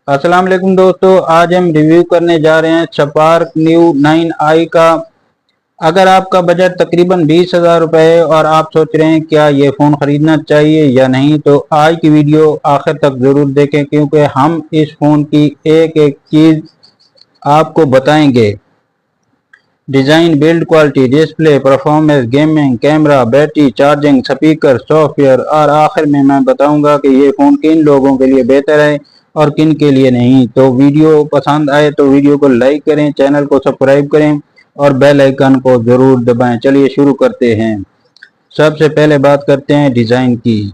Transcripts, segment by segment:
अस्सलाम वालेकुम दोस्तों, आज हम रिव्यू करने जा रहे हैं स्पार्क न्यू 9i का। अगर आपका बजट तकरीबन 20,000 रुपये है और आप सोच रहे हैं क्या ये फ़ोन ख़रीदना चाहिए या नहीं, तो आज की वीडियो आखिर तक ज़रूर देखें क्योंकि हम इस फ़ोन की एक एक चीज़ आपको बताएंगे। Design, build quality, display, performance, gaming, camera, battery, charging, speaker, software और आखिर में मैं बताऊंगा कि ये फ़ोन किन लोगों के लिए बेहतर है और किन के लिए नहीं। तो वीडियो पसंद आए तो वीडियो को लाइक करें, चैनल को सब्सक्राइब करें और बेल आइकन को ज़रूर दबाएं। चलिए शुरू करते हैं। सबसे पहले बात करते हैं डिज़ाइन की।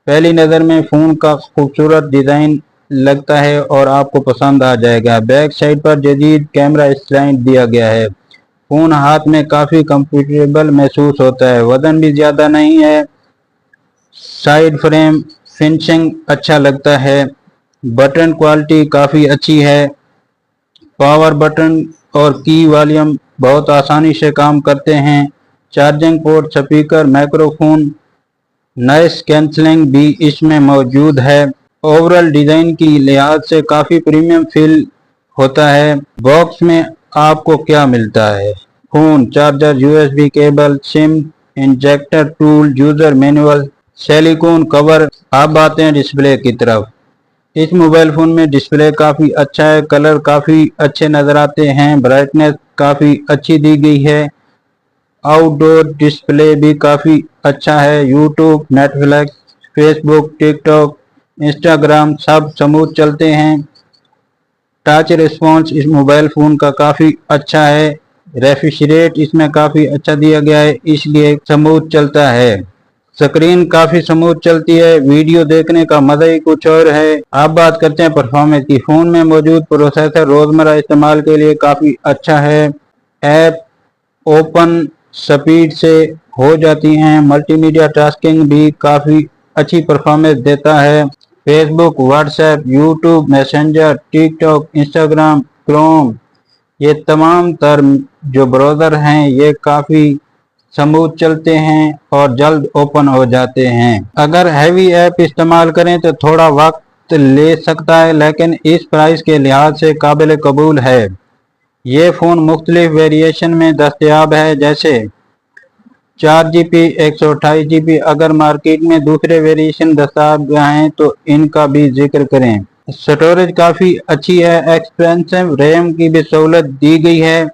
पहली नज़र में फ़ोन का खूबसूरत डिज़ाइन लगता है और आपको पसंद आ जाएगा। बैक साइड पर जदीद कैमरा स्टैंड दिया गया है। फ़ोन हाथ में काफ़ी कंफर्टेबल महसूस होता है, वज़न भी ज़्यादा नहीं है। साइड फ्रेम फिनिशिंग अच्छा लगता है। बटन क्वालिटी काफ़ी अच्छी है। पावर बटन और की वॉल्यूम बहुत आसानी से काम करते हैं। Charging port, speaker, microphone, noise cancelling भी इसमें मौजूद है। ओवरऑल डिज़ाइन की लिहाज से काफ़ी प्रीमियम फील होता है। बॉक्स में आपको क्या मिलता है? Phone, charger, USB cable, SIM injector tool, user manual, silicon cover. अब आते हैं डिस्प्ले की तरफ। इस मोबाइल फ़ोन में डिस्प्ले काफ़ी अच्छा है, कलर काफ़ी अच्छे नज़र आते हैं, ब्राइटनेस काफ़ी अच्छी दी गई है। आउटडोर डिस्प्ले भी काफ़ी अच्छा है। YouTube, Netflix, Facebook, TikTok, Instagram सब स्मूथ चलते हैं। टच रिस्पॉन्स इस मोबाइल फ़ोन का काफ़ी अच्छा है। रिफ्रेश रेट इसमें काफ़ी अच्छा दिया गया है, इसलिए स्मूथ चलता है। स्क्रीन काफ़ी स्मूथ चलती है, वीडियो देखने का मज़ा ही कुछ और है। अब बात करते हैं परफॉर्मेंस की। फ़ोन में मौजूद प्रोसेसर रोज़मर्रा इस्तेमाल के लिए काफ़ी अच्छा है। ऐप ओपन स्पीड से हो जाती हैं। मल्टीमीडिया टास्किंग भी काफ़ी अच्छी परफॉर्मेंस देता है। Facebook, WhatsApp, YouTube, messenger, TikTok, Instagram, Chrome, ये तमाम तर जो ब्राउज़र हैं ये काफ़ी स्मूथ चलते हैं और जल्द ओपन हो जाते हैं। अगर हैवी ऐप इस्तेमाल करें तो थोड़ा वक्त ले सकता है, लेकिन इस प्राइस के लिहाज से काबिल कबूल है। ये फ़ोन मुख्तलिफ वेरिएशन में दस्तयाब है, जैसे 4GB, 128GB। अगर मार्केट में दूसरे वेरिएशन दस्ताब हैं तो इनका भी जिक्र करें। स्टोरेज काफ़ी अच्छी है, एक्सपेंसिव रैम की भी सहूलत दी गई है।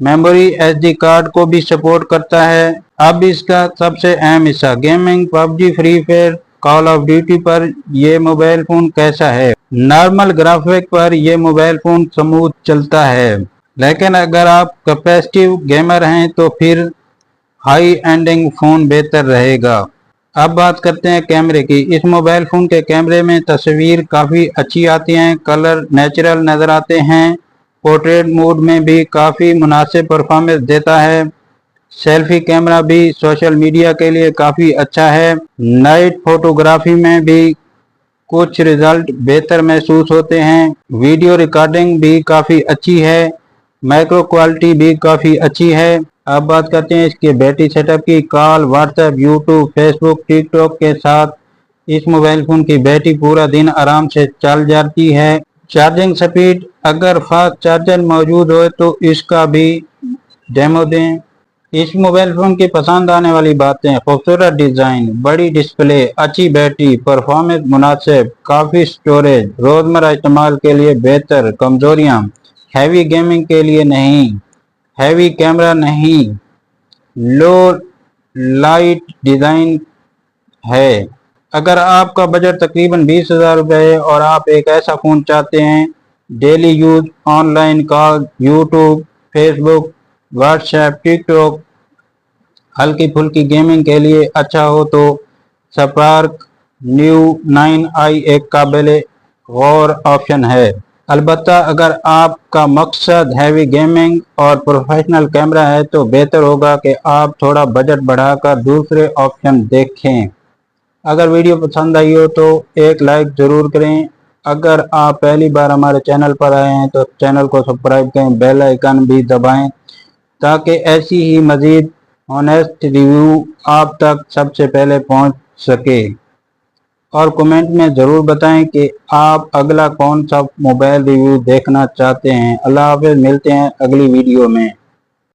मेमोरी SD कार्ड को भी सपोर्ट करता है। अब इसका सबसे अहम हिस्सा gaming, PUBG, free fire, call of duty पर ये मोबाइल फ़ोन कैसा है? नॉर्मल ग्राफिक पर ये मोबाइल फ़ोन स्मूथ चलता है, लेकिन अगर आप कैपेसिटिव गेमर हैं तो फिर हाई एंडिंग फ़ोन बेहतर रहेगा। अब बात करते हैं कैमरे की। इस मोबाइल फ़ोन के कैमरे में तस्वीर काफ़ी अच्छी आती हैं, कलर नेचुरल नज़र आते हैं। पोर्ट्रेट मोड में भी काफ़ी मुनासिब परफॉर्मेंस देता है। सेल्फी कैमरा भी सोशल मीडिया के लिए काफ़ी अच्छा है। नाइट फोटोग्राफी में भी कुछ रिजल्ट बेहतर महसूस होते हैं। वीडियो रिकॉर्डिंग भी काफ़ी अच्छी है। माइक्रो क्वालिटी भी काफ़ी अच्छी है। अब बात करते हैं इसके बैटरी सेटअप की। Call, WhatsApp, YouTube, Facebook, TikTok के साथ इस मोबाइल फ़ोन की बैटरी पूरा दिन आराम से चल जाती है। चार्जिंग स्पीड, अगर फास्ट चार्जर मौजूद हो तो इसका भी डेमो दें। इस मोबाइल फ़ोन की पसंद आने वाली बातें: खूबसूरत डिज़ाइन, बड़ी डिस्प्ले, अच्छी बैटरी, परफॉर्मेंस मुनासिब, काफ़ी स्टोरेज, रोज़मर्रा इस्तेमाल के लिए बेहतर। कमज़ोरियाँ: हैवी गेमिंग के लिए नहीं, हैवी कैमरा नहीं, लो लाइट डिज़ाइन है। अगर आपका बजट तकरीबन 20,000 रुपये है और आप एक ऐसा फ़ोन चाहते हैं daily use, online call, YouTube, Facebook, WhatsApp, TikTok, हल्की फुल्की गेमिंग के लिए अच्छा हो, तो स्पार्क न्यू 9i एक काबिल गौर ऑप्शन है। अलबत्ता अगर आपका मकसद हैवी गेमिंग और प्रोफेशनल कैमरा है तो बेहतर होगा कि आप थोड़ा बजट बढ़ाकर दूसरे ऑप्शन देखें। अगर वीडियो पसंद आई हो तो एक लाइक ज़रूर करें। अगर आप पहली बार हमारे चैनल पर आए हैं तो चैनल को सब्सक्राइब करें, बेल आइकन भी दबाएं ताकि ऐसी ही मज़ीद ऑनेस्ट रिव्यू आप तक सबसे पहले पहुंच सके। اور کمنٹ میں ضرور بتائیں کہ آپ اگلا کون سا موبائل ریویو دیکھنا چاہتے ہیں۔ اللہ حافظ، ملتے ہیں اگلی ویڈیو میں۔